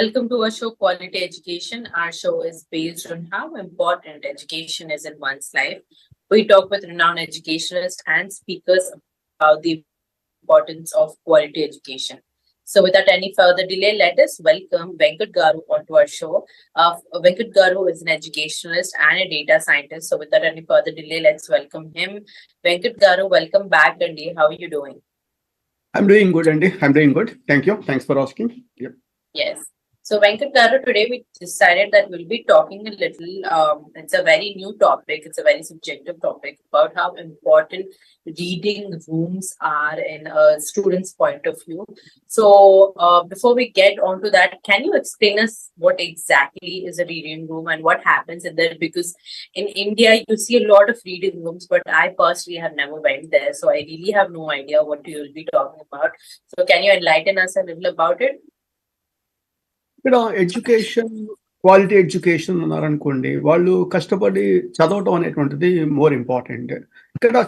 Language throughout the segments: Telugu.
Welcome to our show, Quality Education. Our show is based on how important education is in one's life. We talk with renowned educationalists and speakers about the importance of quality education. So, without any further delay, let us welcome Venkat Garu onto our show. Venkat Garu is an educationalist and a data scientist. So, without any further delay, let's welcome him. Venkat Garu, welcome back, Andy. How are you doing? I'm doing good, Andy. I'm doing good. Thank you. Thanks for asking. Yep. Yes. So, Venkat Garu, today we decided that we'll be talking a little, it's a very new topic, it's a very subjective topic about how important reading rooms are in a student's point of view. So, before we get onto that, can you explain us what exactly is a reading room and what happens in there? Because in India, you see a lot of reading rooms, but I personally have never went there. So, I really have no idea what you will be talking about. So, can you enlighten us a little about it? ఇక్కడ క్వాలిటీ ఎడ్యుకేషన్ ఉన్నారనుకోండి, వాళ్ళు కష్టపడి చదవటం అనేటువంటిది మోర్ ఇంపార్టెంట్. ఇక్కడ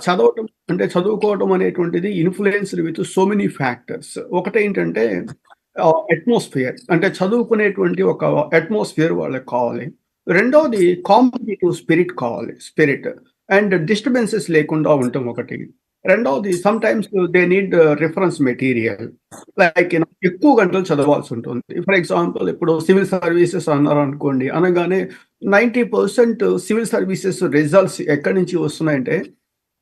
చదువుకోవటం అనేటువంటిది influenced with so many factors. ఒకటేంటంటే అట్మాస్ఫియర్, అంటే చదువుకునేటువంటి ఒక అట్మాస్ఫియర్ వాళ్ళకి కావాలి. రెండవది కాంపిటేటివ్ స్పిరిట్ అండ్ డిస్టర్బెన్సెస్ లేకుండా ఉండటం ఒకటి. రెండవది some times they need reference material, like ఎక్కువ గంటలు చదవాల్సి ఉంటుంది. ఫర్ ఎగ్జాంపుల్, ఇప్పుడు సివిల్ సర్వీసెస్ అన్నారు అనుకోండి, అనగానే 90% సివిల్ సర్వీసెస్ రిజల్ట్స్ ఎక్కడి నుంచి వస్తున్నాయంటే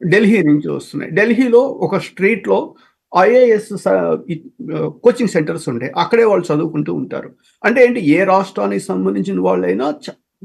ఢిల్లీ నుంచి వస్తున్నాయి. ఢిల్లీలో ఒక స్ట్రీట్లో ఐఏఎస్ కోచింగ్ సెంటర్స్ ఉంటాయి, అక్కడే వాళ్ళు చదువుకుంటూ ఉంటారు. అంటే ఏంటి, ఏ రాష్ట్రానికి సంబంధించిన వాళ్ళైనా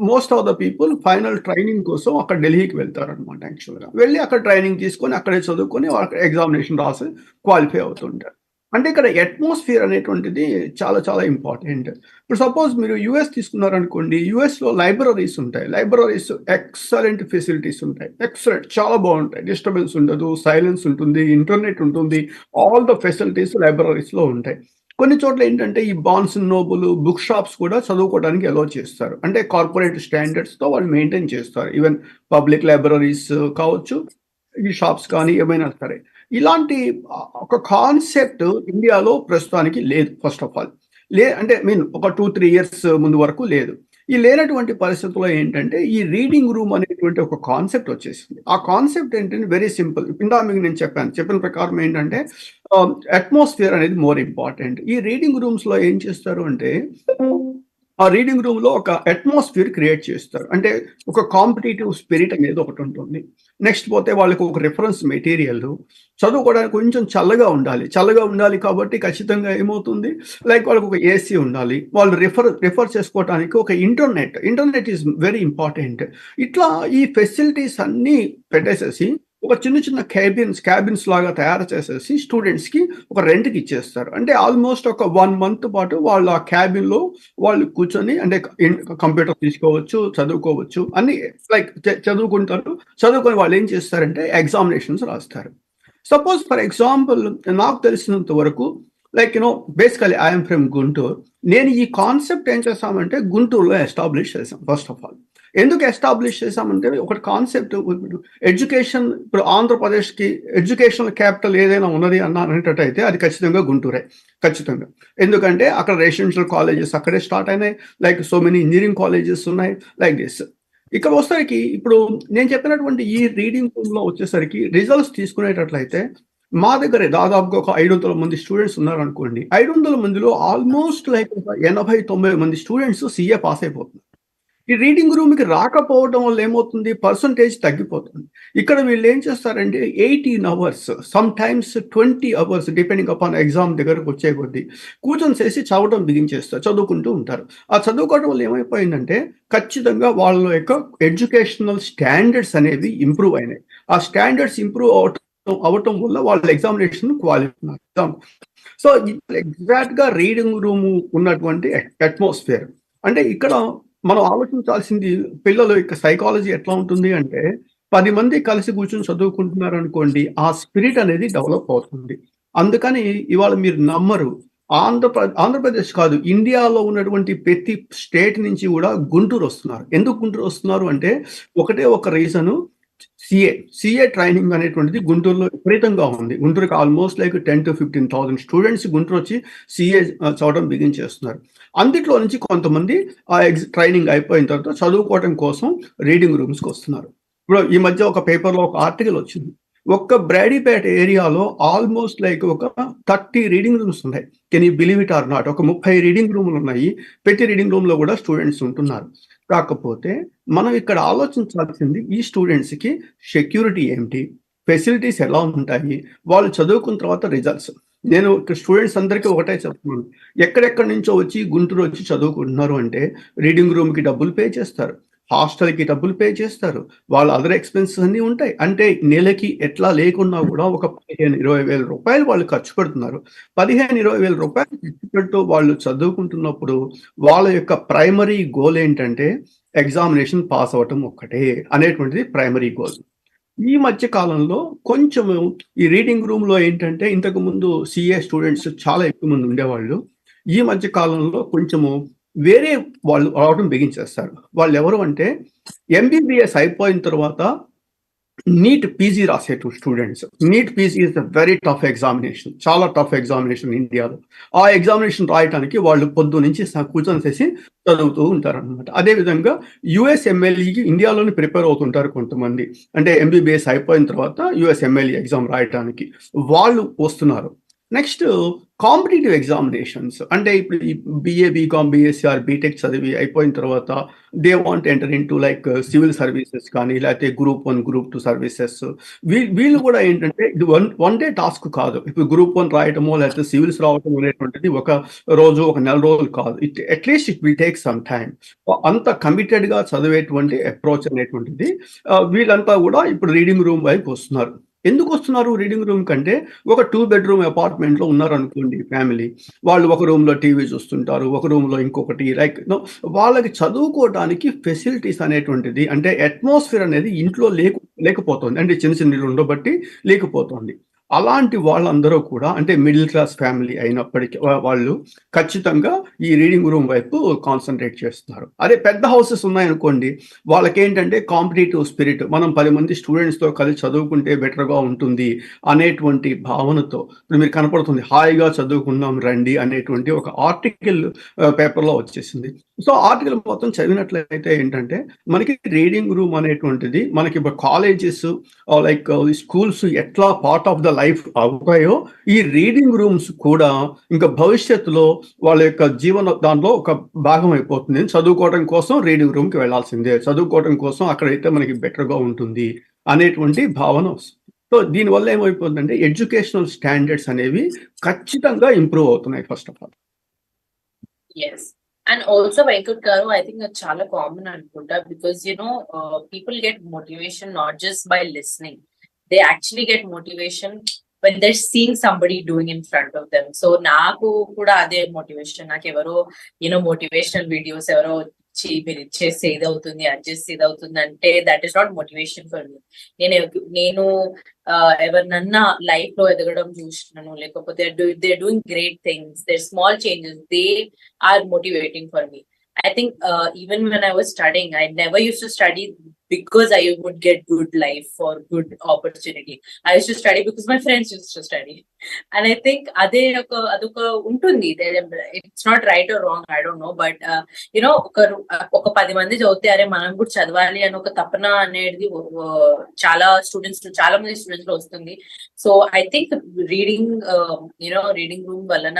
most of the people final training కోసం అక్కడ ఢిల్లీకి వెళ్తారు అనమాట. యాక్చువల్గా వెళ్ళి అక్కడ ట్రైనింగ్ తీసుకొని అక్కడే చదువుకొని ఎగ్జామినేషన్ రాసి క్వాలిఫై అవుతుంటారు. అంటే ఇక్కడ అట్మాస్ఫియర్ అనేటువంటిది చాలా చాలా ఇంపార్టెంట్. ఇప్పుడు సపోజ్ మీరు యుఎస్ తీసుకున్నారనుకోండి, యుఎస్లో లైబ్రరీస్ ఉంటాయి. లైబ్రరీస్ ఎక్సలెంట్ ఫెసిలిటీస్ ఉంటాయి, ఎక్సలెంట్, చాలా బాగుంటాయి. డిస్టర్బెన్స్ ఉండదు, సైలెన్స్ ఉంటుంది, ఇంటర్నెట్ ఉంటుంది, ఆల్ ద ఫెసిలిటీస్ లైబ్రరీస్లో ఉంటాయి. కొన్ని చోట్ల ఏంటంటే ఈ borns and Nobel book shops కూడా చదువుకోవడానికి అలౌ చేస్తారు. అంటే కార్పొరేట్ స్టాండర్డ్స్తో వాళ్ళు మెయింటైన్ చేస్తారు. ఈవెన్ పబ్లిక్ లైబ్రరీస్ కావచ్చు, ఈ షాప్స్ కానీ ఏమైనా సరే. ఇలాంటి ఒక కాన్సెప్ట్ ఇండియాలో ప్రస్తుతానికి లేదు. ఫస్ట్ ఆఫ్ ఆల్ అంటే ఒక 2-3 years ముందు వరకు లేదు. ఈ లేనటువంటి పరిస్థితుల్లో ఏంటంటే ఈ రీడింగ్ రూమ్ అనేటువంటి ఒక కాన్సెప్ట్ వచ్చేసింది. ఆ కాన్సెప్ట్ ఏంటంటే వెరీ సింపుల్. మీకు నేను చెప్పిన ప్రకారం ఏంటంటే అట్మాస్ఫియర్ అనేది మోర్ ఇంపార్టెంట్. ఈ రీడింగ్ రూమ్స్ లో ఏం చేస్తారు అంటే ఆ రీడింగ్ రూమ్ లో ఒక అట్మాస్ఫియర్ క్రియేట్ చేస్తారు. అంటే ఒక కాంపిటేటివ్ స్పిరిట్ అనేది ఒకటి ఉంటుంది. నెక్స్ట్ పోతే వాళ్ళకి ఒక రిఫరెన్స్ మెటీరియల్, చదువుకోవడానికి కొంచెం చల్లగా ఉండాలి కాబట్టి ఖచ్చితంగా ఏమవుతుంది, లైక్ వాళ్ళకి ఒక ఏసీ ఉండాలి. వాళ్ళు రిఫర్ చేసుకోవడానికి ఒక ఇంటర్నెట్ ఈజ్ వెరీ ఇంపార్టెంట్. ఇట్లా ఈ ఫెసిలిటీస్ అన్నీ పెట్టేసేసి ఒక చిన్న క్యాబిన్స్ లాగా తయారు చేసేసి స్టూడెంట్స్కి ఒక రెంట్కి ఇచ్చేస్తారు. అంటే ఆల్మోస్ట్ ఒక 1 month పాటు వాళ్ళు ఆ క్యాబిన్లో వాళ్ళు కూర్చొని, అంటే కంప్యూటర్ తీసుకోవచ్చు, చదువుకోవచ్చు, అన్ని లైక్ చదువుకొని వాళ్ళు ఏం చేస్తారంటే ఎగ్జామినేషన్స్ రాస్తారు. సపోజ్ ఫర్ ఎగ్జాంపుల్, నాకు తెలిసినంత వరకు like basically I'm from Guntur. నేను ఈ కాన్సెప్ట్ ఏం చేస్తామంటే గుంటూరులో ఎస్టాబ్లిష్ చేసాం. ఫస్ట్ ఆఫ్ ఆల్ ఎందుకు ఎస్టాబ్లిష్ చేసామంటే ఒక కాన్సెప్ట్, ఎడ్యుకేషన్, ఇప్పుడు ఆంధ్రప్రదేశ్కి ఎడ్యుకేషనల్ క్యాపిటల్ ఏదైనా ఉన్నది అనేటట్టయితే అది ఖచ్చితంగా గుంటూరే, ఖచ్చితంగా. ఎందుకంటే అక్కడ రెసిడెన్షియల్ కాలేజెస్ అక్కడే స్టార్ట్ అయినాయి, like so many engineering colleges ఉన్నాయి, లైక్ దిస్. ఇక్కడ వచ్చేసరికి ఇప్పుడు నేను చెప్పినటువంటి ఈ రీడింగ్ రూమ్లో వచ్చేసరికి రిజల్ట్స్ తీసుకునేటట్లయితే మా దగ్గర దాదాపుగా ఒక 500 మంది స్టూడెంట్స్ ఉన్నారనుకోండి. 500 మందిలో ఆల్మోస్ట్ లైక్ 80-90 మంది స్టూడెంట్స్ CA పాస్ అయిపోతున్నారు. ఈ రీడింగ్ రూమ్కి రాకపోవడం వల్ల ఏమవుతుంది, పర్సంటేజ్ తగ్గిపోతుంది. ఇక్కడ వీళ్ళు ఏం చేస్తారంటే 18 hours, some times 20 hours depending upon exam దగ్గరకు వచ్చే కొద్దీ కూర్చొని చేసి చదువుకుంటూ ఉంటారు. ఆ చదువుకోవడం వల్ల ఏమైపోయిందంటే ఖచ్చితంగా వాళ్ళ యొక్క ఎడ్యుకేషనల్ స్టాండర్డ్స్ అనేవి ఇంప్రూవ్ అయినాయి. ఆ స్టాండర్డ్స్ ఇంప్రూవ్ అవటం వల్ల వాళ్ళ ఎగ్జామినేషన్ క్వాలిఫై. సో ఎగ్జాక్ట్గా రీడింగ్ రూమ్ ఉన్నటువంటి అట్మాస్ఫియర్. అంటే ఇక్కడ మనం ఆలోచించాల్సింది, పిల్లల యొక్క సైకాలజీ ఎట్లా ఉంటుంది అంటే 10 మంది కలిసి కూర్చొని చదువుకుంటున్నారు అనుకోండి, ఆ స్పిరిట్ అనేది డెవలప్ అవుతుంది. అందుకని ఇవాళ మీరు నమ్మరు, ఆంధ్రప్రదేశ్ కాదు, ఇండియాలో ఉన్నటువంటి ప్రతి స్టేట్ నుంచి కూడా గుంటూరు వస్తున్నారు. ఎందుకు గుంటూరు వస్తున్నారు అంటే ఒకటే ఒక రీజను, సిఏ ట్రైనింగ్ అనేటువంటిది గుంటూరులో విపరీతంగా ఉంది. గుంటూరుకి almost like 10,000 to 15,000 students Guntur వచ్చి సిఏ చదవడం బిగించేస్తున్నారు. అందుట్లో నుంచి కొంతమంది ట్రైనింగ్ అయిపోయిన తర్వాత చదువుకోవడం కోసం రీడింగ్ రూమ్స్కి వస్తున్నారు. ఇప్పుడు ఈ మధ్య ఒక పేపర్లో ఒక ఆర్టికల్ వచ్చింది. ఒక్క బ్రాడీపేట ఏరియాలో ఆల్మోస్ట్ లైక్ ఒక 30 రీడింగ్ రూమ్స్ ఉన్నాయి. Can you believe it or not? ఒక 30 రీడింగ్ రూమ్లు ఉన్నాయి. ప్రతి రీడింగ్ రూమ్ లో కూడా స్టూడెంట్స్ ఉంటున్నారు. కాకపోతే మనం ఇక్కడ ఆలోచించాల్సింది ఈ స్టూడెంట్స్కి సెక్యూరిటీ ఏంటి, ఫెసిలిటీస్ ఎలా ఉంటాయి, వాళ్ళు చదువుకున్న తర్వాత రిజల్ట్స్. నేను స్టూడెంట్స్ అందరికీ ఒకటే చెప్తున్నాను, ఎక్కడెక్కడి నుంచో వచ్చి గుంటూరు వచ్చి చదువుకుంటున్నారు అంటే రీడింగ్ రూమ్కి డబ్బులు పే చేస్తారు, హాస్టల్కి డబ్బులు పే చేస్తారు, వాళ్ళ అదర్ ఎక్స్పెన్సెస్ అన్నీ ఉంటాయి. అంటే నెలకి ఎట్లా లేకున్నా కూడా ఒక 15-20 వేల రూపాయలు వాళ్ళు ఖర్చు పెడుతున్నారు. 15-20 వేల రూపాయలు ఖర్చు పెడుతూ వాళ్ళు చదువుకుంటున్నప్పుడు వాళ్ళ యొక్క ప్రైమరీ గోల్ ఏంటంటే ఎగ్జామినేషన్ పాస్ అవ్వటం ఒక్కటే అనేటువంటిది ప్రైమరీ గోల్. ఈ మధ్య కాలంలో కొంచెము ఈ రీడింగ్ రూమ్ లో ఏంటంటే ఇంతకు ముందు సిఏ స్టూడెంట్స్ చాలా ఎక్కువ మంది ఉండేవాళ్ళు. ఈ మధ్య కాలంలో కొంచెము వేరే వాళ్ళు రావడం బిగించేస్తారు. వాళ్ళు ఎవరు అంటే ఎంబీబీఎస్ అయిపోయిన తర్వాత నీట్ పీజీ రాసే students. NEET PG is the very tough examination, చాలా టఫ్ ఎగ్జామినేషన్ ఇండియాలో. ఆ ఎగ్జామినేషన్ రాయటానికి వాళ్ళు పొద్దు నుంచి కూర్చొని చేసి చదువుతూ ఉంటారు అనమాట. అదేవిధంగా యుఎస్ఎంఎల్ఈకి ఇండియాలోనే ప్రిపేర్ అవుతుంటారు కొంతమంది. అంటే ఎంబీబీఎస్ అయిపోయిన తర్వాత యుఎస్ఎంఎల్ఈ ఎగ్జామ్ రాయటానికి వాళ్ళు వస్తున్నారు. నెక్స్ట్ కాంపిటేటివ్ ఎగ్జామినేషన్స్ అంటే ఇప్పుడు ఈ BA BCom BSc or BTech చదివి అయిపోయిన తర్వాత they want enter into like civil services కానీ లేకపోతే Group 1 Group 2 సర్వీసెస్. వీళ్ళు కూడా ఏంటంటే ఇది వన్ డే టాస్క్ కాదు. ఇప్పుడు Group 1 రాయటమో లేకపోతే సివిల్స్ రావటం అనేటువంటిది ఒక రోజు ఒక నెల రోజులు కాదు. At least it will take some time. అంత కమిటెడ్ గా చదివేటువంటి అప్రోచ్ అనేటువంటిది వీళ్ళంతా కూడా ఇప్పుడు రీడింగ్ రూమ్ వైపు వస్తున్నారు. ఎందుకు వస్తున్నారు రీడింగ్ రూమ్ కంటే? ఒక 2 bedroom అపార్ట్మెంట్ లో ఉన్నారు అనుకోండి ఫ్యామిలీ, వాళ్ళు ఒక రూమ్ లో టీవీ చూస్తుంటారు, ఒక రూమ్ లో ఇంకొకటి లైక్ వాళ్ళకి చదువుకోవడానికి ఫెసిలిటీస్ అనేటువంటిది అంటే అట్మాస్ఫియర్ అనేది ఇంట్లో లేకపోతుంది. అంటే చిన్న చిన్న ఇల్లు ఉండబట్టి లేకపోతుంది. అలాంటి వాళ్ళందరూ కూడా అంటే మిడిల్ క్లాస్ ఫ్యామిలీ అయినప్పటికీ వాళ్ళు ఖచ్చితంగా ఈ రీడింగ్ రూమ్ వైపు కాన్సన్ట్రేట్ చేస్తున్నారు. అదే పెద్ద హౌసెస్ ఉన్నాయనుకోండి, వాళ్ళకేంటంటే కాంపిటేటివ్ స్పిరిట్, మనం 10 మంది స్టూడెంట్స్తో కలిసి చదువుకుంటే బెటర్గా ఉంటుంది అనేటువంటి భావనతో ఇప్పుడు మీరు కనపడుతుంది హాయిగా చదువుకుందాం రండి అనేటువంటి ఒక ఆర్టికల్ పేపర్లో వచ్చేసింది. సో ఆర్టికల్ మొత్తం చదివినట్లయితే ఏంటంటే మనకి రీడింగ్ రూమ్ అనేటువంటిది మనకి ఇప్పుడు కాలేజెస్ లైక్ స్కూల్స్ ఎట్లా పార్ట్ ఆఫ్ ద లైఫ్ అవుతాయో ఈ రీడింగ్ రూమ్స్ కూడా ఇంకా భవిష్యత్తులో వాళ్ళ యొక్క జీవన దాంట్లో ఒక భాగం అయిపోతుంది. చదువుకోవడం కోసం రీడింగ్ రూమ్కి వెళ్లాల్సిందే, చదువుకోవడం కోసం అక్కడైతే మనకి బెటర్గా ఉంటుంది అనేటువంటి భావన వస్తుంది. సో దీనివల్ల ఏమైపోతుందంటే ఎడ్యుకేషనల్ స్టాండర్డ్స్ అనేవి ఖచ్చితంగా ఇంప్రూవ్ అవుతున్నాయి first of all. Yes. And also, Venkat Garu, I think that's chala common anukunta because people get motivation not just by listening. They actually get motivation when they're seeing somebody doing in front of them. So naaku kuda ade motivation. Naaku evaro motivational videos evaro మీరు ఇచ్చేస్తే ఇది అవుతుంది, అడ్జస్ట్ ఇది అవుతుంది అంటే that is not motivation for me. నేను ఎవరినన్నా లైఫ్ లో ఎదగడం చూసినాను, లేకపోతే they doing great things, they small changes, they are motivating for me. I think even when I was studying, I never used to study because I would get good life or good opportunity. I used to study because my friends used to study. And I think adoka untundi. It's not right or wrong, I don't know. But oka 10 mandi చదివితే అరే మనం కూడా చదవాలి అని ఒక తపన అనేది చాలా మంది స్టూడెంట్స్ లో వస్తుంది. So I think reading room వలన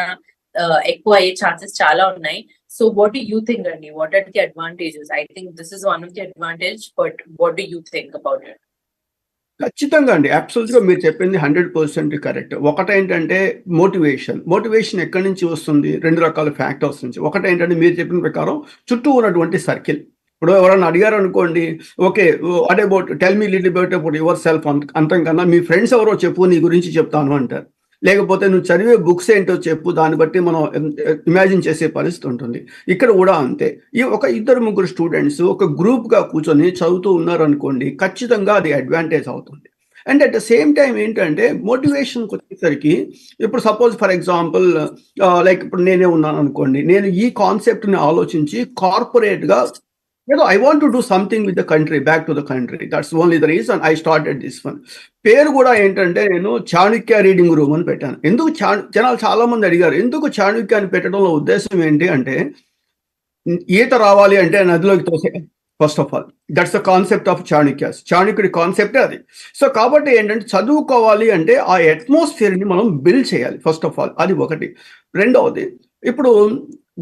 ఎక్కువ అయ్యే ఛాన్సెస్ చాలా ఉన్నాయి. So what do you think, Andy? What are the advantages? I think this is one of the advantage, but what do you think about it? ఖచ్చితంగా అండి, అబ్సల్యూట్గా మీరు చెప్పింది 100% కరెక్ట్. ఒకటేంటంటే మోటివేషన్ ఎక్కడి నుంచి వస్తుంది? 2 రకాల ఫ్యాక్టర్స్ నుంచి. ఒకటేంటంటే మీరు చెప్పిన ప్రకారం చుట్టూ ఉన్నటువంటి సర్కిల్. ఇప్పుడు ఎవరైనా అడిగారు అనుకోండి, okay what about tell me little bit about your self అంతం కన్నా మీ ఫ్రెండ్స్ ఎవరో చెప్పు, నీ గురించి చెప్తాను అంటారు. లేకపోతే నువ్వు చదివే బుక్స్ ఏంటో చెప్పు, దాన్ని బట్టి మనం ఇమాజిన్ చేసే పరిస్థితి ఉంటుంది. ఇక్కడ కూడా అంతే. ఈ ఒక 2-3 స్టూడెంట్స్ ఒక గ్రూప్గా కూర్చొని చదువుతూ ఉన్నారు అనుకోండి, ఖచ్చితంగా అది అడ్వాంటేజ్ అవుతుంది. And at the same time ఏంటంటే మోటివేషన్కి వచ్చేసరికి ఇప్పుడు సపోజ్ ఫర్ ఎగ్జాంపుల్ లైక్ ఇప్పుడు నేనే ఉన్నాను అనుకోండి, నేను ఈ కాన్సెప్ట్ని ఆలోచించి కార్పొరేట్గా I want to do something with the country, back to the country. That's only the reason I started this one. పేరు కూడా ఏంటంటే నేను చాణుక్య రీడింగ్ రూమ్ అని పెట్టాను. ఎందుకు జనాలు చాలా మంది అడిగారు, ఎందుకు చాణుక్య అని పెట్టడంలో ఉద్దేశం ఏంటి అంటే, ఈత రావాలి అంటే నదిలోకి తోసే. First of all that's the concept of Chanakya's. చాణుక్యుడి కాన్సెప్టే అది. సో కాబట్టి ఏంటంటే చదువుకోవాలి అంటే ఆ అట్మాస్ఫియర్ ని మనం బిల్డ్ చేయాలి ఫస్ట్ ఆఫ్ ఆల్, అది ఒకటి. రెండవది, ఇప్పుడు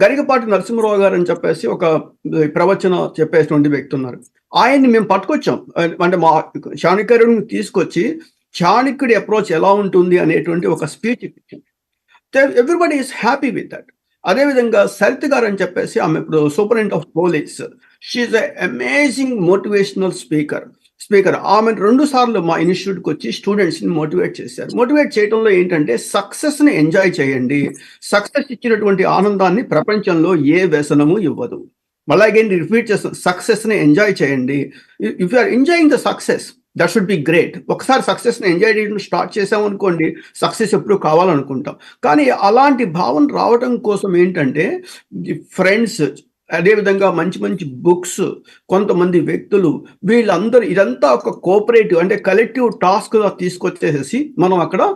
గరికపాటి నరసింహరావు గారు అని చెప్పేసి ఒక ప్రవచన చెప్పేటువంటి వ్యక్తి ఉన్నారు. ఆయన్ని మేము పట్టుకొచ్చాం, అంటే మా చాణుక్యుడిని తీసుకొచ్చి చాణుక్యుడి అప్రోచ్ ఎలా ఉంటుంది అనేటువంటి ఒక స్పీచ్ ఇచ్చాం. Everybody is happy with that. అదేవిధంగా సరిత గారు అని చెప్పేసి ఆమె ఇప్పుడు superintendent of police, she is a amazing motivational speaker. ఆమె 2 సార్లు మా ఇన్స్టిట్యూట్కి వచ్చి స్టూడెంట్స్ ని మోటివేట్ చేశారు. మోటివేట్ చేయడంలో ఏంటంటే సక్సెస్ ని ఎంజాయ్ చేయండి, సక్సెస్ ఇచ్చినటువంటి ఆనందాన్ని ప్రపంచంలో ఏ వ్యసనము ఇవ్వదు. అలాగే రిపీట్ చేస్తాం, సక్సెస్ ని ఎంజాయ్ చేయండి. If you are enjoying the success, that should be great. ఒకసారి సక్సెస్ ని ఎంజాయ్ చేయడం స్టార్ట్ చేసామనుకోండి, సక్సెస్ ఎప్పుడు కావాలనుకుంటాం. కానీ అలాంటి భావన రావడం కోసం ఏంటంటే ఫ్రెండ్స్, అదేవిధంగా మంచి మంచి బుక్స్, కొంతమంది వ్యక్తులు, వీళ్ళందరూ ఇదంతా ఒక కోఆపరేటివ్ అంటే కలెక్టివ్ టాస్క్ గా తీసుకొచ్చేసేసి మనం అక్కడ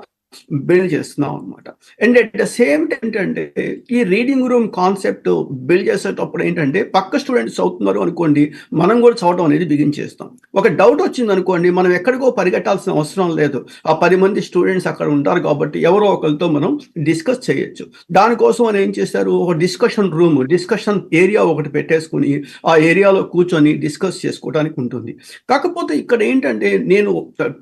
బిల్డ్ చేస్తున్నాం అనమాట. And at the same time ఏంటంటే ఈ రీడింగ్ రూమ్ కాన్సెప్ట్ బిల్డ్ చేసేటప్పుడు ఏంటంటే పక్క స్టూడెంట్స్ చదువుతున్నారు అనుకోండి, మనం కూడా చదవడం అనేది బిగించేస్తాం. ఒక డౌట్ వచ్చింది అనుకోండి, మనం ఎక్కడికో పరిగెట్టాల్సిన అవసరం లేదు. ఆ 10 మంది స్టూడెంట్స్ అక్కడ ఉంటారు కాబట్టి ఎవరో ఒకరితో మనం డిస్కస్ చేయొచ్చు. దానికోసం అని ఏం చేశారు, ఒక డిస్కషన్ రూమ్, డిస్కషన్ ఏరియా ఒకటి పెట్టేసుకుని ఆ ఏరియాలో కూర్చొని డిస్కస్ చేసుకోవడానికి ఉంటుంది. కాకపోతే ఇక్కడ ఏంటంటే నేను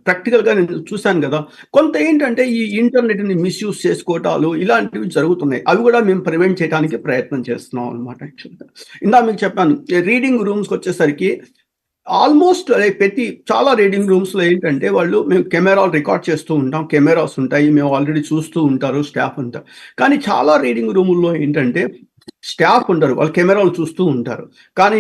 ప్రాక్టికల్ గా నేను చూశాను కదా, కొంత ఏంటంటే ఈ ఇంటర్నెట్ ని మిస్యూజ్ చేసుకోవటాలు ఇలాంటివి జరుగుతున్నాయి. అవి కూడా మేము ప్రివెంట్ చేయడానికి ప్రయత్నం చేస్తున్నాం అనమాట. యాక్చువల్గా ఇందా మీకు చెప్పాను, రీడింగ్ రూమ్స్కి వచ్చేసరికి ఆల్మోస్ట్ ప్రతి చాలా రీడింగ్ రూమ్స్ లో ఏంటంటే మేము కెమెరాలు రికార్డ్ చేస్తూ ఉంటాం, కెమెరాస్ ఉంటాయి, మేము ఆల్రెడీ చూస్తూ ఉంటారు, స్టాఫ్ ఉంటారు. కానీ చాలా రీడింగ్ రూముల్లో ఏంటంటే స్టాఫ్ ఉండరు, వాళ్ళు కెమెరాలు చూస్తూ ఉంటారు. కానీ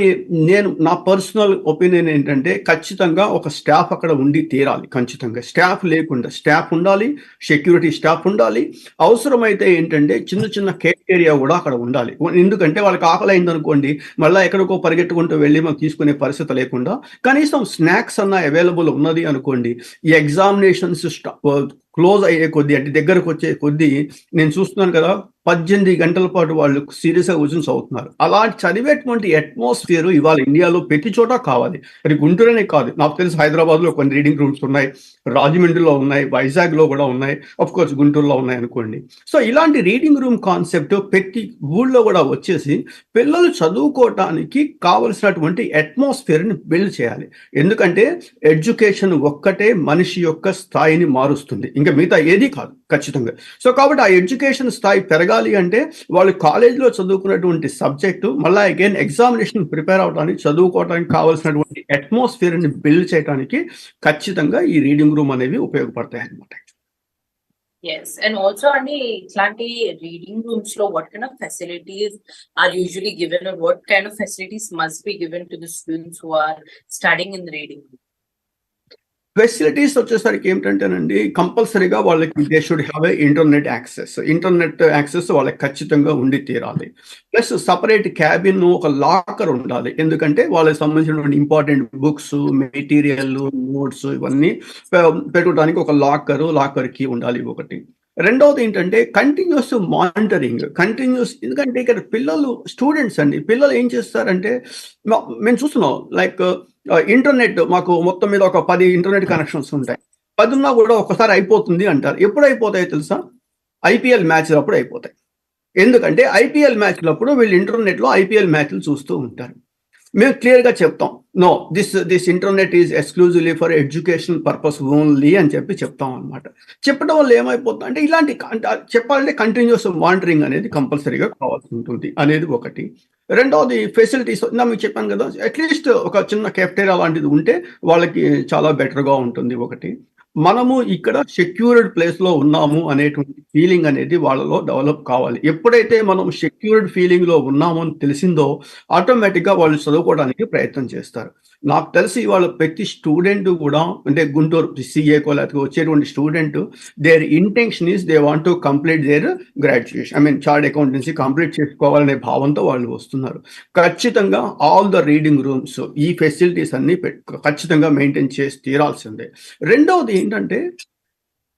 నా పర్సనల్ ఒపీనియన్ ఏంటంటే ఖచ్చితంగా ఒక స్టాఫ్ అక్కడ ఉండి తీరాలి. ఖచ్చితంగా స్టాఫ్ లేకుండా, స్టాఫ్ ఉండాలి, సెక్యూరిటీ స్టాఫ్ ఉండాలి. అవసరమైతే ఏంటంటే చిన్న చిన్న కేఫ్టేరియా కూడా అక్కడ ఉండాలి. ఎందుకంటే వాళ్ళకి ఆకలి అయిందనుకోండి, మళ్ళీ ఎక్కడికో పరిగెట్టుకుంటూ వెళ్ళి మనం తీసుకునే పరిస్థితి లేకుండా కనీసం స్నాక్స్ అన్న అవైలబుల్ ఉన్నది అనుకోండి. ఈ ఎగ్జామినేషన్స్ క్లోజ్ అయ్యే కొద్దీ, అంటే దగ్గరకు వచ్చే కొద్దీ నేను చూస్తున్నాను కదా, 18 గంటల పాటు వాళ్ళు సీరియస్గా కూర్చొని చదువుతున్నారు. అలాంటి చదివేటువంటి అట్మాస్ఫియర్ ఇవాళ ఇండియాలో ప్రతి చోట కావాలి. అది గుంటూరునే కాదు, నాకు తెలిసి హైదరాబాద్లో కొన్ని రీడింగ్ రూమ్స్ ఉన్నాయి, రాజమండ్రిలో ఉన్నాయి, వైజాగ్లో కూడా ఉన్నాయి, అఫ్ కోర్స్ గుంటూరులో ఉన్నాయి అనుకోండి. సో ఇలాంటి రీడింగ్ రూమ్ కాన్సెప్ట్ ప్రతి ఊళ్ళో కూడా వచ్చేసి పిల్లలు చదువుకోవటానికి కావలసినటువంటి అట్మాస్ఫియర్ని బిల్డ్ చేయాలి. ఎందుకంటే ఎడ్యుకేషన్ ఒక్కటే మనిషి యొక్క స్థాయిని మారుస్తుంది, ఇంకా మిగతా ఏది కాదు ఖచ్చితంగా. సో కాబట్టి ఆ ఎడ్యుకేషన్ స్థాయి పెరగాలి అంటే వాళ్ళు కాలేజీలో చదువుకున్నటువంటి సబ్జెక్టు మళ్ళీ అగైన్ ఎగ్జామినేషన్ ప్రిపేర్ అవడానికి, చదువుకోవడానికి కావాల్సినటువంటి అట్మాస్ఫియర్ ని బిల్డ్ చేయడానికి ఖచ్చితంగా ఈ రీడింగ్ రూమ్ అనేవి ఉపయోగపడతాయి అన్నమాట. Yes, and also Andy, ఇట్లాంటి రీడింగ్ రూమ్స్ లో what kind of facilities are usually given, or what kind of facilities must be given to the students who are studying in the reading room? Facilities వచ్చేసరికి ఏమిటంటేనండి, కంపల్సరీగా వాళ్ళకి they should have a internet access వాళ్ళకి ఖచ్చితంగా ఉండి తీరాలి. ప్లస్ సపరేట్ క్యాబిన్, ఒక లాకర్ ఉండాలి. ఎందుకంటే వాళ్ళకి సంబంధించినటువంటి ఇంపార్టెంట్ బుక్స్, మెటీరియల్, నోట్స్ ఇవన్నీ పెట్టుకోవడానికి ఒక లాకర్ కి ఉండాలి ఒకటి. రెండవది ఏంటంటే కంటిన్యూస్ మానిటరింగ్, ఎందుకంటే ఇక్కడ స్టూడెంట్స్ అండి, పిల్లలు ఏం చేస్తారంటే మేము చూస్తున్నాం, లైక్ ఇంటర్నెట్ మాకు మొత్తం మీద ఒక 10 ఇంటర్నెట్ కనెక్షన్స్ ఉంటాయి. 10 ఉన్నా కూడా ఒకసారి అయిపోతుంది అంటారు. ఎప్పుడు అయిపోతాయో తెలుసా? ఐపీఎల్ మ్యాచ్లు అప్పుడు అయిపోతాయి. ఎందుకంటే ఐపీఎల్ మ్యాచ్లప్పుడు వీళ్ళు ఇంటర్నెట్లో ఐపీఎల్ మ్యాచ్లు చూస్తూ ఉంటారు. మేము క్లియర్గా చెప్తాం, no, this internet is exclusively for educational purpose only అని చెప్తాం అనమాట. చెప్పడం వల్ల ఏమైపోతుంది అంటే ఇలాంటి చెప్పాలంటే కంటిన్యూస్ మానిటరింగ్ అనేది కంపల్సరీగా కావాల్సి ఉంటుంది అనేది ఒకటి. రెండవది ఫెసిలిటీస్, మీకు చెప్పాను కదా, అట్లీస్ట్ ఒక చిన్న కెఫ్టేరియా లాంటిది ఉంటే వాళ్ళకి చాలా బెటర్గా ఉంటుంది ఒకటి. మనము ఇక్కడ సెక్యూర్డ్ ప్లేస్లో ఉన్నాము అనేటువంటి ఫీలింగ్ అనేది వాళ్ళలో డెవలప్ కావాలి. ఎప్పుడైతే మనం సెక్యూర్డ్ ఫీలింగ్లో ఉన్నాము అని తెలిసిందో ఆటోమేటిక్గా వాళ్ళు చదువుకోవడానికి ప్రయత్నం చేస్తారు. నాకు తెలిసి ఇవాళ ప్రతి స్టూడెంట్ కూడా అంటే గుంటూరు సీఏకో లేకపోతే వచ్చేటువంటి student there intention is they want to complete there graduation, I mean chart accountancy complete చేసుకోవాలనే భావంతో వాళ్ళు వస్తున్నారు. ఖచ్చితంగా ఆల్ ద రీడింగ్ రూమ్స్ ఈ ఫెసిలిటీస్ అన్ని ఖచ్చితంగా మెయింటైన్ చేసి తీరాల్సిందే. రెండవది ఏంటంటే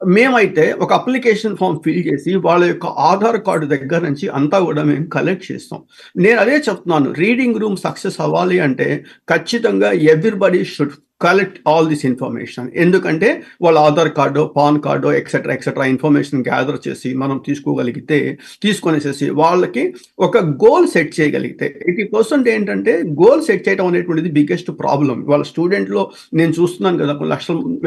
మేమైతే ఒక అప్లికేషన్ ఫామ్ ఫిల్ చేసి వాళ్ళ యొక్క ఆధార్ కార్డు దగ్గర నుంచి అంతా కూడా మేము కలెక్ట్ చేస్తాం. నేను అదే చెప్తున్నాను, రీడింగ్ రూమ్ సక్సెస్ అవ్వాలి అంటే ఖచ్చితంగా everybody should collect all this information. ఎందుకంటే వాళ్ళ Aadhaar card, pan card etcetera information gather చేసి మనం తీసుకొనేసేసి వాళ్ళకి ఒక గోల్ సెట్ చేయగలిగితే 80% ఏంటంటే గోల్ సెట్ చేయడం అనేటువంటిది బిగ్గెస్ట్ ప్రాబ్లం. వాళ్ళ స్టూడెంట్లో నేను చూస్తున్నాను కదా,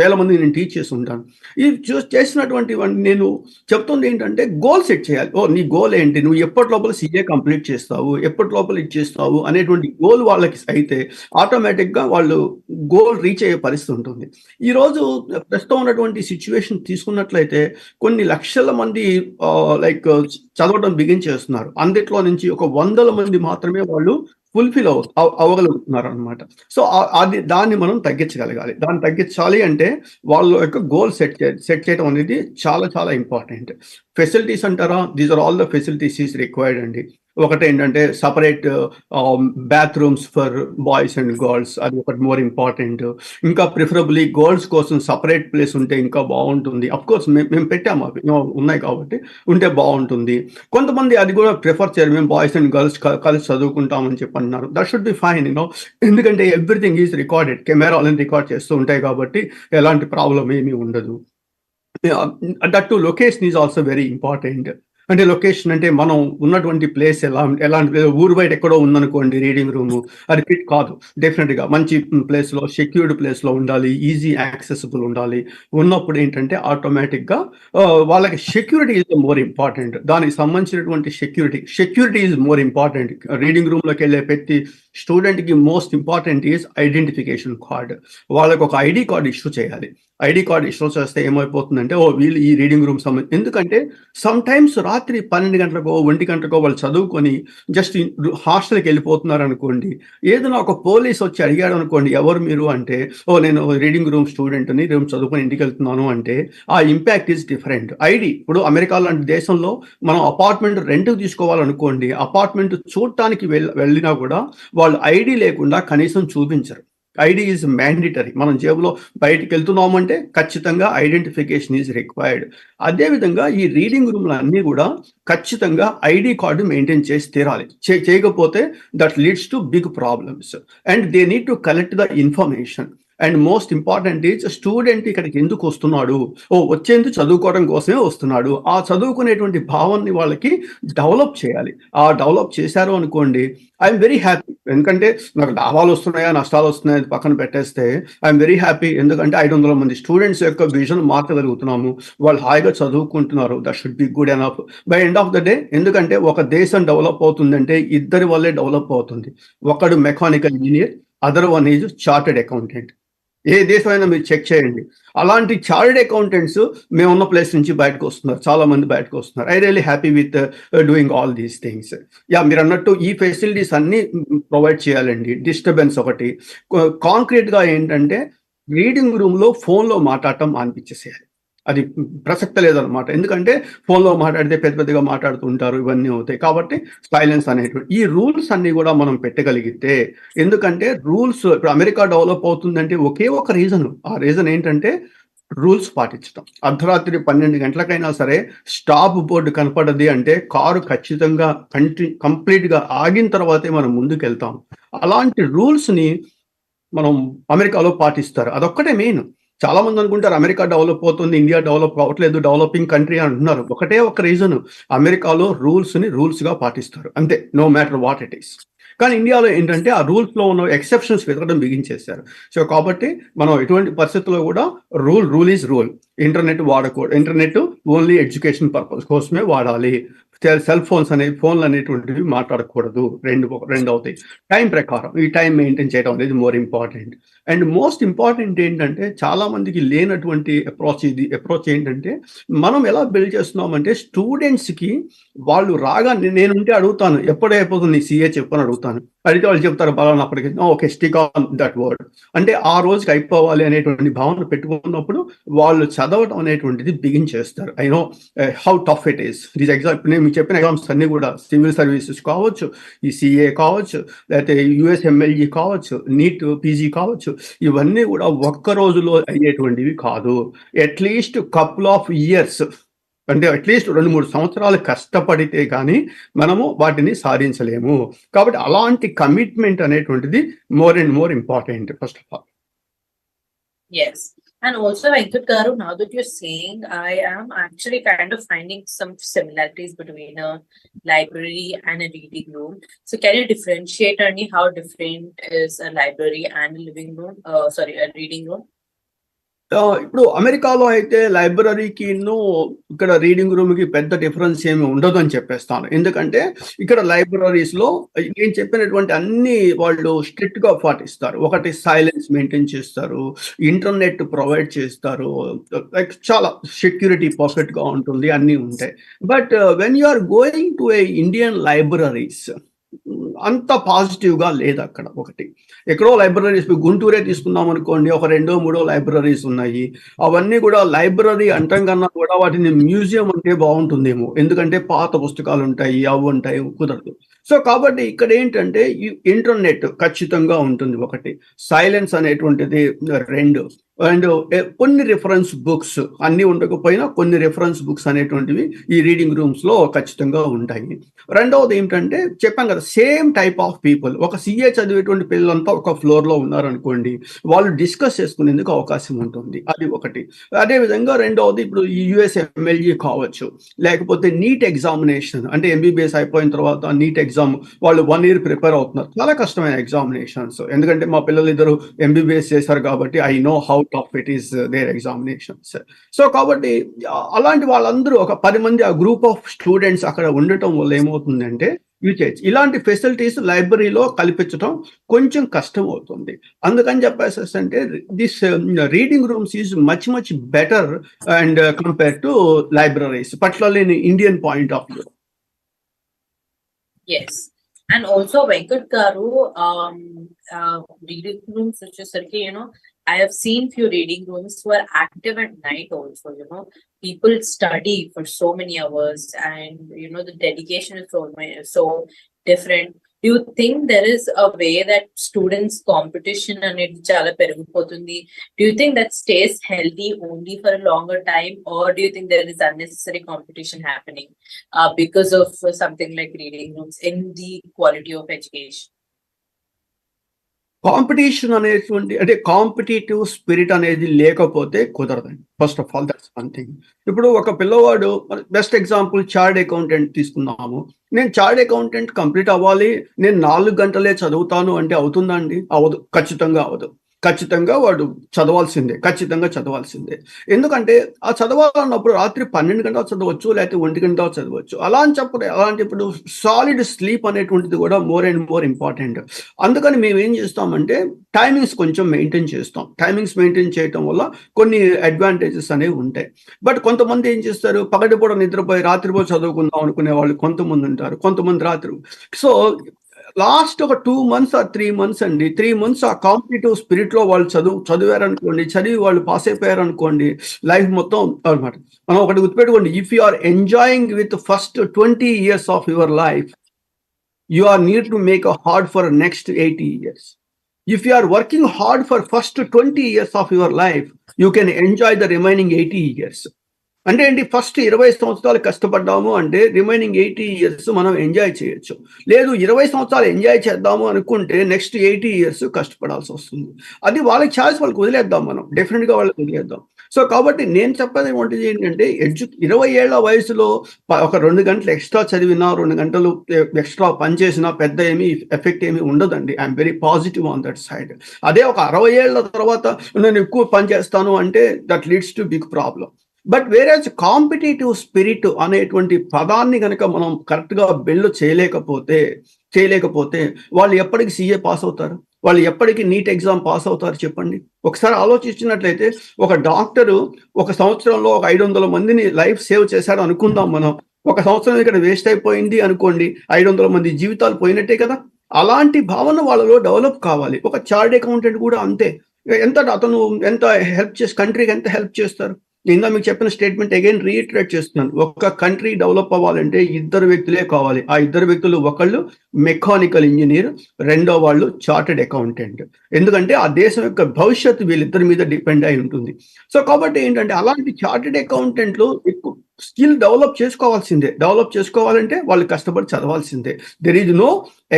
వేల మంది నేను టీచ్ చేసి ఉంటాను. ఈ చేసినటువంటి నేను చెప్తుంది ఏంటంటే గోల్ సెట్ చేయాలి. నీ గోల్ ఏంటి, నువ్వు ఎప్పటి లోపల సీఏ కంప్లీట్ చేస్తావు, ఎప్పటి లోపల ఇచ్చేస్తావు అనేటువంటి గోల్ వాళ్ళకి అయితే ఆటోమేటిక్గా వాళ్ళు గోల్ రీచ్ అయ్యే పరిస్థితి ఉంటుంది. ఈరోజు ప్రస్తుతం ఉన్నటువంటి సిచ్యువేషన్ తీసుకున్నట్లయితే కొన్ని లక్షల మంది చదవడం బిగిన్ చేస్తున్నారు. అందుట్లో నుంచి ఒక 100 మంది మాత్రమే వాళ్ళు ఫుల్ఫిల్ అవ్వగలుగుతున్నారు అనమాట. సో దాన్ని మనం తగ్గించగలగాలి. దాన్ని తగ్గించాలి అంటే వాళ్ళ యొక్క గోల్ సెట్ చేయడం అనేది చాలా చాలా ఇంపార్టెంట్. ఫెసిలిటీస్ అంటారా, these are all the facilities is required అండి. ఒకటి ఏంటంటే separate bathrooms for boys and girls, అది ఒకటి మోర్ ఇంపార్టెంట్. ఇంకా ప్రిఫరబుల్లీ గర్ల్స్ కోసం సపరేట్ ప్లేస్ ఉంటే ఇంకా బాగుంటుంది. అఫ్ కోర్స్ మేము పెట్టాము, అవి ఉన్నాయి కాబట్టి ఉంటే బాగుంటుంది. కొంతమంది అది కూడా ప్రిఫర్ చేయరు, మేము బాయ్స్ అండ్ గర్ల్స్ కలిసి చదువుకుంటామని చెప్పి అంటున్నారు. దట్ షుడ్ బి ఫైన్, ఎందుకంటే ఎవ్రీథింగ్ ఈజ్ రికార్డెడ్, కెమెరాలను రికార్డ్ చేస్తూ ఉంటాయి కాబట్టి ఎలాంటి ప్రాబ్లం ఏమీ ఉండదు. That to location is also very important. అంటే లొకేషన్ అంటే మనం ఉన్నటువంటి ప్లేస్ ఎలాంటి ఊరు బయట ఎక్కడో ఉందనుకోండి రీడింగ్ రూమ్, అది ఫిట్ కాదు. డెఫినెట్గా మంచి ప్లేస్లో, సెక్యూర్డ్ ప్లేస్లో ఉండాలి, ఈజీ యాక్సెసిబుల్ ఉండాలి. ఉన్నప్పుడు ఏంటంటే ఆటోమేటిక్గా వాళ్ళకి సెక్యూరిటీ ఈజ్ మోర్ ఇంపార్టెంట్. దానికి సంబంధించినటువంటి security is more important. Reading రూమ్లోకి వెళ్ళే ప్రతి స్టూడెంట్కి most important is identification card. వాళ్ళకి ఒక ఐడి కార్డ్ ఇష్యూ చేయాలి. ఐడి కార్డ్ ఇష్యూ చేస్తే ఏమైపోతుందంటే వీళ్ళు ఈ రీడింగ్ రూమ్ ఎందుకంటే సమ్ టైమ్స్ రాత్రి 12 గంటలకో 1 గంటలకో వాళ్ళు చదువుకొని జస్ట్ హాస్టల్కి వెళ్ళిపోతున్నారు అనుకోండి. ఏదైనా ఒక పోలీస్ వచ్చి అడిగాడు అనుకోండి, ఎవరు మీరు అంటే, నేను రీడింగ్ రూమ్ స్టూడెంట్ని, రూమ్ చదువుకొని ఇంటికి వెళ్తున్నాను అంటే ఆ ఇంపాక్ట్ ఈజ్ డిఫరెంట్. ఐడి ఇప్పుడు అమెరికా లాంటి దేశంలో మనం అపార్ట్మెంట్ రెంట్కి తీసుకోవాలనుకోండి, అపార్ట్మెంట్ చూడటానికి వెళ్ళినా కూడా వాళ్ళు ఐడి లేకుండా కనీసం చూపించరు. ID is mandatory. మనం జేబులో బయటికి వెళ్తున్నామంటే ఖచ్చితంగా ఐడెంటిఫికేషన్ ఈజ్ రిక్వైర్డ్. అదేవిధంగా ఈ రీడింగ్ రూమ్లు అన్నీ కూడా ఖచ్చితంగా ఐడి కార్డు మెయింటైన్ చేసి తీరాలి. చేయకపోతే that leads to big problems and they need to collect the information. And most important is student ఇక్కడికి ఎందుకు వస్తున్నాడు, వచ్చేందుకు చదువుకోవడం కోసమే వస్తున్నాడు. ఆ చదువుకునేటువంటి భావాన్ని వాళ్ళకి డెవలప్ చేయాలి. ఆ డెవలప్ చేశారు అనుకోండి, ఐఎమ్ వెరీ హ్యాపీ. ఎందుకంటే నాకు లాభాలు వస్తున్నాయా నష్టాలు వస్తున్నాయా పక్కన పెట్టేస్తే ఐఎమ్ వెరీ హ్యాపీ. ఎందుకంటే 500 మంది స్టూడెంట్స్ యొక్క విజన్ మార్చగలుగుతున్నాము. వాళ్ళు హాయిగా చదువుకుంటున్నారు. That should be good enough by end of the day. ఎందుకంటే ఒక దేశం డెవలప్ అవుతుందంటే ఇద్దరి వల్లే డెవలప్ అవుతుంది. ఒకడు mechanical engineer, other one is chartered accountant. ఏ దేశమైనా మీరు చెక్ చేయండి, అలాంటి చార్టెడ్ అకౌంటెంట్స్ మేమున్న ప్లేస్ నుంచి బయటకు వస్తున్నారు, చాలా మంది బయటకు వస్తున్నారు. I really happy with doing all these things. మీరు అన్నట్టు ఈ ఫెసిలిటీస్ అన్ని ప్రొవైడ్ చేయాలండి. డిస్టర్బెన్స్ ఒకటి, కాంక్రీట్గా ఏంటంటే రీడింగ్ రూమ్లో ఫోన్లో మాట్లాడటం అనిపించేసేయాలి. అది ప్రసక్తి లేదనమాట. ఎందుకంటే ఫోన్లో మాట్లాడితే పెద్దగా మాట్లాడుతూ ఉంటారు, ఇవన్నీ అవుతాయి. కాబట్టి సైలెన్స్ అనేటువంటి ఈ రూల్స్ అన్ని కూడా మనం పెట్టగలిగితే, ఎందుకంటే రూల్స్ ఇప్పుడు అమెరికా డెవలప్ అవుతుందంటే ఒకే ఒక రీజన్. ఆ రీజన్ ఏంటంటే రూల్స్ పాటించడం. అర్ధరాత్రి 12 గంటలకైనా సరే స్టాప్ బోర్డు కనపడది అంటే కారు ఖచ్చితంగా కంప్లీట్గా ఆగిన తర్వాతే మనం ముందుకు వెళ్తాం. అలాంటి రూల్స్ని మనం అమెరికాలో పాటిస్తారు. అదొక్కటే మెయిన్. చాలా మంది అనుకుంటారు అమెరికా డెవలప్ అవుతుంది, ఇండియా డెవలప్ అవ్వట్లేదు, డెవలపింగ్ కంట్రీ అంటున్నారు. ఒకటే ఒక రీజన్, అమెరికాలో రూల్స్గా పాటిస్తారు అంతే, no matter what it is. కానీ ఇండియాలో ఏంటంటే ఆ రూల్స్లో ఉన్న ఎక్సెప్షన్స్ వెతకడం బిగించేశారు. సో కాబట్టి మనం ఎటువంటి పరిస్థితుల్లో కూడా రూల్ ఈజ్ రూల్. ఇంటర్నెట్ వాడకూడదు, ఇంటర్నెట్ ఓన్లీ ఎడ్యుకేషన్ పర్పస్ కోసమే వాడాలి. సెల్ ఫోన్స్ ఫోన్లు అనేటువంటివి మాట్లాడకూడదు. రెండు అవుతాయి. టైం ప్రకారం ఈ టైం మెయింటైన్ చేయడం అనేది more important. And most important ఏంటంటే చాలా మందికి లేనటువంటి అప్రోచ్ ఏంటంటే మనం ఎలా బిల్డ్ చేస్తున్నామంటే స్టూడెంట్స్కి వాళ్ళు రాగానే నేనుంటే అడుగుతాను ఎప్పుడైపోతుంది సిఏ చెప్పని అడుగుతాను. అడిగితే వాళ్ళు చెప్తారు పలానా అప్పటికి okay stick on that word అంటే ఆ రోజుకి అయిపోవాలి అనేటువంటి భావన పెట్టుకున్నప్పుడు వాళ్ళు చదవటం అనేటువంటిది బిగిన్ చేస్తారు. I know how tough it is. These exam నేను మీకు చెప్పిన ఎగ్జామ్స్ అన్ని కూడా సివిల్ సర్వీసెస్ కావచ్చు, ఈ సిఏ కావచ్చు, లేకపోతే యుఎస్ఎంఎల్ఈ కావచ్చు, నీట్ పీజీ కావచ్చు, ఇవన్నీ కూడా ఒక్క రోజులో అయ్యేటువంటివి కాదు. అట్లీస్ట్ కపుల్ ఆఫ్ ఇయర్స్ అంటే అట్లీస్ట్ 2-3 సంవత్సరాలు కష్టపడితే కానీ మనము వాటిని సాధించలేము. కాబట్టి అలాంటి కమిట్మెంట్ అనేటువంటిది more and more important first of all. Yes. And also, Venkat Garu, now that you're saying, I am actually kind of finding some similarities between a library and a reading room. So can you differentiate, Ernie, how different is a library and a living room? A reading room? ఇప్పుడు అమెరికాలో అయితే లైబ్రరీకి ఇక్కడ రీడింగ్ రూమ్ కి పెద్ద డిఫరెన్స్ ఏమి ఉండదు అని చెప్పేస్తాను. ఎందుకంటే ఇక్కడ లైబ్రరీస్ లో నేను చెప్పినటువంటి అన్ని వాళ్ళు స్ట్రిక్ట్ గా పాటిస్తారు. ఒకటి సైలెన్స్ మెయింటైన్ చేస్తారు, ఇంటర్నెట్ ప్రొవైడ్ చేస్తారు, లైక్ చాలా సెక్యూరిటీ పర్ఫెక్ట్ గా ఉంటుంది, అన్నీ ఉంటాయి. But when you are going to a Indian libraries అంత పాజిటివ్ గా లేదు అక్కడ. ఒకటి ఎక్కడో లైబ్రరీస్ గుంటూరే తీసుకుందాం అనుకోండి, ఒక 2-3 లైబ్రరీస్ ఉన్నాయి. అవన్నీ కూడా లైబ్రరీ అంటాం కన్నా కూడా వాటిని మ్యూజియం అంటే బాగుంటుందేమో, ఎందుకంటే పాత పుస్తకాలు ఉంటాయి, అవి ఉంటాయి, కుదరదు. సో కాబట్టి ఇక్కడ ఏంటంటే ఇంటర్నెట్ ఖచ్చితంగా ఉంటుంది ఒకటి, సైలెన్స్ అనేటువంటిది 2, అండ్ కొన్ని రిఫరెన్స్ బుక్స్ అన్ని ఉండకపోయినా కొన్ని రిఫరెన్స్ బుక్స్ అనేటువంటివి ఈ రీడింగ్ రూమ్స్ లో ఖచ్చితంగా ఉంటాయి. రెండవది ఏంటంటే చెప్పాం కదా, సేమ్ టైప్ ఆఫ్ పీపుల్, ఒక సిఏ చదివేటువంటి పిల్లలంతా ఒక ఫ్లోర్ లో ఉన్నారనుకోండి, వాళ్ళు డిస్కస్ చేసుకునేందుకు అవకాశం ఉంటుంది, అది ఒకటి. అదేవిధంగా రెండవది ఇప్పుడు ఈ యుఎస్ఎంఎల్ఈ కావచ్చు, లేకపోతే నీట్ ఎగ్జామినేషన్ అంటే ఎంబీబీఎస్ అయిపోయిన తర్వాత నీట్ ఎగ్జామ్ వాళ్ళు 1 year ప్రిపేర్ అవుతున్నారు, చాలా కష్టమైన ఎగ్జామినేషన్స్. ఎందుకంటే మా పిల్లలు ఇద్దరు ఎంబీబీఎస్ చేశారు కాబట్టి I know how tough it is their examinations. So కాబట్టి అలాంటి వాళ్ళందరూ ఒక 10 మంది ఆ గ్రూప్ ఆఫ్ స్టూడెంట్స్ అక్కడ ఉండటం వల్ల ఏమవుతుందంటే ఇలాంటి ఫెసిలిటీస్ లైబ్రరీలో కల్పించడం కొంచెం కష్టం అవుతుంది. అందుకని చెప్పేసి అంటే this reading rooms is much better and compare to libraries, particularly in Indian point of view. Yes. And also, Venkat Garu, reading rooms, which is, I have seen few reading rooms who are active at night also, people study for so many hours and, the dedication is so different. Do you think there is a way that students competition అనేది చాలా పెరిగిపోతుంది? Do you think that stays healthy only for a longer time, or do you think there is unnecessary competition happening because of something like reading rooms in the quality of education? Competition అనేటువంటి అంటే కాంపిటేటివ్ స్పిరిట్ అనేది లేకపోతే కుదరదండి. First of all that's one thing. ఇప్పుడు ఒక పిల్లవాడు బెస్ట్ ఎగ్జాంపుల్ చార్డ్ అకౌంటెంట్ తీసుకున్నాము. నేను చార్డ్ అకౌంటెంట్ కంప్లీట్ అవ్వాలి, నేను 4 గంటలే చదువుతాను అంటే అవుతుందా అండి? అవ్వదు, ఖచ్చితంగా అవ్వదు. ఖచ్చితంగా వాడు ఖచ్చితంగా చదవాల్సిందే. ఎందుకంటే ఆ చదవాలన్నప్పుడు రాత్రి 12 గంటలు చదవచ్చు, లేకపోతే 1 గంట చదవచ్చు. అలాంటప్పుడు సాలిడ్ స్లీప్ అనేటువంటిది కూడా మోర్ అండ్ మోర్ ఇంపార్టెంట్. అందుకని మేము ఏం చేస్తామంటే టైమింగ్స్ కొంచెం మెయింటైన్ చేస్తాం. టైమింగ్స్ మెయింటైన్ చేయటం వల్ల కొన్ని అడ్వాంటేజెస్ అనేవి ఉంటాయి. బట్ కొంతమంది ఏం చేస్తారు, పగటిపూట నిద్రపోయి రాత్రిపూట చదువుకుందాం అనుకునే వాళ్ళు కొంతమంది ఉంటారు, కొంతమంది రాత్రి. సో లాస్ట్ ఒక 2 months or 3 months అండి, 3 months ఆ కాంపిటేటివ్ స్పిరిట్ లో వాళ్ళు చదివారనుకోండి, చదివి వాళ్ళు పాస్ అయిపోయారనుకోండి, లైఫ్ మొత్తం అనమాట. మనం ఒకటి గుర్తుపెట్టుకోండి, if you are enjoying with first 20 years of your life, you are need to make a hard for next 80 years. If you are working hard for first 20 years of your life, you can enjoy the remaining 80 years. అంటే ఏంటి, ఫస్ట్ 20 సంవత్సరాలు కష్టపడ్డాము అంటే రిమైనింగ్ 80 years మనం ఎంజాయ్ చేయొచ్చు. లేదు 20 సంవత్సరాలు ఎంజాయ్ చేద్దాము అనుకుంటే నెక్స్ట్ 80 years కష్టపడాల్సి వస్తుంది. అది వాళ్ళకి ఛాయిస్, వాళ్ళకి వదిలేద్దాం, మనం డెఫినెట్గా వాళ్ళకి వదిలేద్దాం. సో కాబట్టి నేను చెప్పేది ఏంటంటే 20 ఏళ్ల వయసులో ఒక 2 గంటలు ఎక్స్ట్రా చదివినా, 2 గంటలు ఎక్స్ట్రా పని చేసినా పెద్ద ఏమి ఎఫెక్ట్ ఏమి ఉండదండి. I'm very positive on that side. అదే ఒక 60 ఏళ్ల తర్వాత నేను ఎక్కువ పని చేస్తాను అంటే that leads to big problem. But average competitive spirit అనేటువంటి పదాన్ని కనుక మనం కరెక్ట్గా బిల్డ్ చేయలేకపోతే వాళ్ళు ఎప్పటికి సీఏ పాస్ అవుతారు? వాళ్ళు ఎప్పటికీ నీట్ ఎగ్జామ్ పాస్ అవుతారు చెప్పండి? ఒకసారి ఆలోచించినట్లయితే ఒక డాక్టరు ఒక సంవత్సరంలో ఒక 500 మందిని లైఫ్ సేవ్ చేశాడు అనుకుందాం మనం. ఒక సంవత్సరం ఇక్కడ వేస్ట్ అయిపోయింది అనుకోండి. 500 మంది జీవితాలు పోయినట్టే కదా! అలాంటి భావన వాళ్ళలో డెవలప్ కావాలి. ఒక చార్టర్డ్ అకౌంటెంట్ కూడా అంతే. అతను ఎంత హెల్ప్ చేసి కంట్రీకి ఎంత హెల్ప్ చేస్తారు? ఇందాక మీకు చెప్పిన స్టేట్మెంట్ అగైన్ రీఇటరేట్ చేస్తున్నాను. ఒక కంట్రీ డెవలప్ అవ్వాలంటే ఇద్దరు వ్యక్తులే కావాలి. ఆ ఇద్దరు వ్యక్తులు ఒకళ్ళు మెకానికల్ ఇంజినీర్, రెండో వాళ్ళు చార్టర్డ్ అకౌంటెంట్. ఎందుకంటే ఆ దేశం యొక్క భవిష్యత్తు వీళ్ళిద్దరి మీద డిపెండ్ అయి ఉంటుంది. సో కాబట్టి ఏంటంటే అలాంటి చార్టర్డ్ అకౌంటెంట్లు ఎక్కువ స్కిల్ డెవలప్ చేసుకోవాల్సిందే. డెవలప్ చేసుకోవాలంటే వాళ్ళు కష్టపడి చదవాల్సిందే. There is no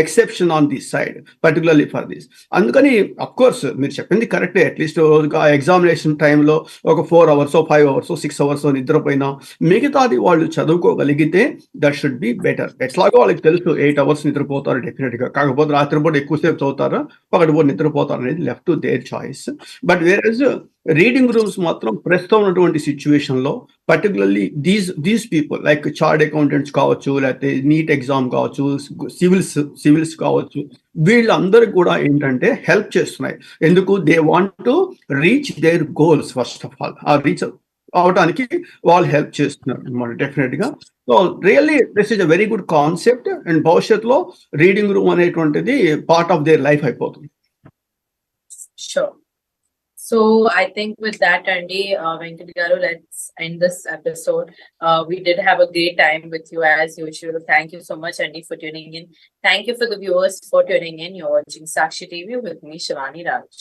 exception on this side particularly for this. అందుకని అఫ్కోర్స్ మీరు చెప్పింది కరెక్టే. అట్లీస్ట్ ఎగ్జామినేషన్ టైంలో ఒక 4 అవర్స్ 5 అవర్స్ 6 అవర్స్ నిద్రపోయినా మిగతాది వాళ్ళు చదువుకోగలిగితే దట్ షుడ్ బి బెటర్. ఎట్లాగో వాళ్ళకి తెలుసు 8 అవర్స్ నిద్రపోతారు డెఫినెట్గా. కాకపోతే రాత్రిపూట ఎక్కువసేపు చదువుతారా పగటిపూట నిద్రపోతారు అనేది left to their choice. But average reading rooms మాత్రం ప్రస్తుతం ఉన్నటువంటి సిచ్యువేషన్లో particularly these people like chartered accountants కావచ్చు, లేకపోతే నీట్ ఎగ్జామ్ కావచ్చు, సివిల్స్ కావచ్చు, వీళ్ళందరికి కూడా ఏంటంటే హెల్ప్ చేస్తున్నాయి. ఎందుకు? They want to reach there goals first of all. ఆ రీచ్ అవడానికి వాళ్ళు హెల్ప్ చేస్తున్నారు అనమాట డెఫినెట్ గా. So really this is a very good concept and భవిష్యత్తులో రీడింగ్ రూమ్ అనేటువంటిది పార్ట్ ఆఫ్ దేర్ లైఫ్ అయిపోతుంది. Sure. So I think with that, Andy, Venkat Garu, let's end this episode. We did have a great time with you as usual. Thank you so much, Andy, for tuning in. Thank you for the viewers for tuning in. You're watching Sakshi TV with me, Shivani Raj.